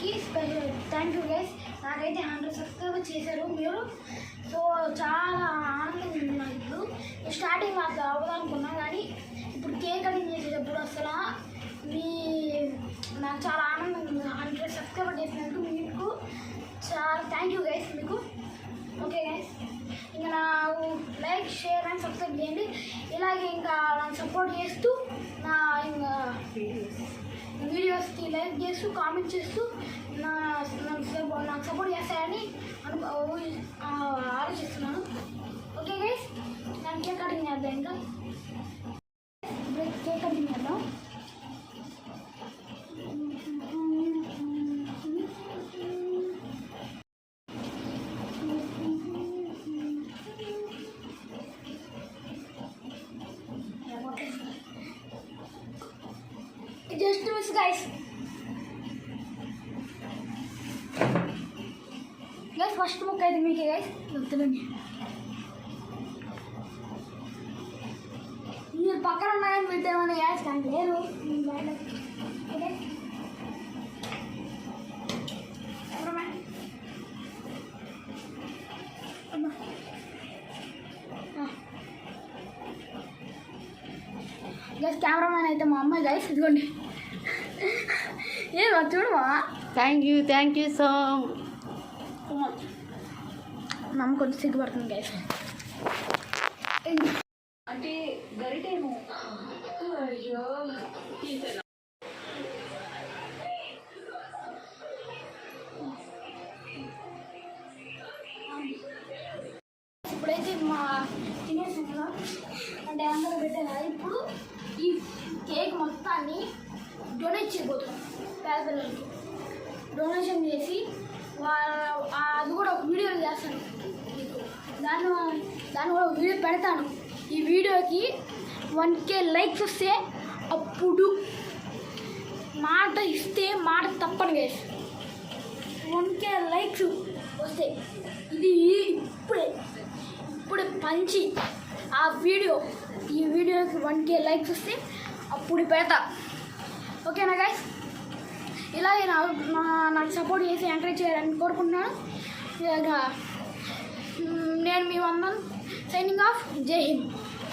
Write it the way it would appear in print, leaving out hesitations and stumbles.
అందరికీ thank you guys. నాకైతే 100 subscriber చేశారు మీరు. సో చాలా ఆనందంగా ఉంది నాకు. ఇప్పుడు స్టార్టింగ్ నాకు అవ్వాలనుకున్నా, కానీ ఇప్పుడు కేక్ కటింగ్ చేసేటప్పుడు అసలు నాకు చాలా ఆనందంగా ఉంది. 100 సబ్స్క్రైబర్ చేసినందుకు మీకు చాలా థ్యాంక్ యూ గైస్ మీకు. ఓకే గైస్, ఇంకా నాకు లైక్ షేర్ అండ్ సబ్స్క్రైబ్ చేయండి. ఇలాగే ఇంకా నన్ను సపోర్ట్ చేస్తూ ఇంకా వీడియోస్కి లైక్ చేస్తూ కామెంట్ చేస్తూ నాకు సపోర్ట్ చేస్తాయని ఆలోచిస్తున్నాను. ఓకే గైస్, నేను కేక్ కటింగ్ చేద్దాం. ఇంకా కేక్ కటింగ్ చేద్దాం. Just miss guys. ఫస్ట్ ముక్క అయితే మీకే గైస్ వద్దులండి. మీరు పక్కన ఉన్నాయని పెట్టామని గ్యాస్ కానీ లేరు. గైస్ కెమెరామ్యాన్ అయితే మా అమ్మాయి గైస్. ఇదిగోండి, ఏమో చూడమా. Thank you so much. నమ్మ కొంచెం సిగ్గుపడుతుంది గైస్. అంటే గరిటేమో ఇప్పుడైతే మా తినేసాం కదా, అంటే అందరూ పెట్టారు కదా. ఇప్పుడు ఈ కేక్ మొత్తాన్ని డొనేట్ చేయబోతున్నాం. పేద పిల్లలకి డొనేషన్ చేసి అది కూడా ఒక వీడియో చేస్తాను మీకు. దాన్ని కూడా ఒక వీడియో పెడతాను. ఈ వీడియోకి 1K లైక్స్ వస్తే అప్పుడు మాట ఇస్తే మాట తప్పను గైస్. 1K లైక్స్ వస్తే ఇది ఇప్పుడే పంచి ఈ వీడియోకి 1K లైక్స్ వస్తే అప్పుడు పెడతా. ఓకేనా గైస్? ఇలాగే నాకు సపోర్ట్ చేసి ఎంకరేజ్ చేయాలని కోరుకుంటున్నాను. నేను మీ వందన్ సైనింగ్ ఆఫ్. జై హింద్.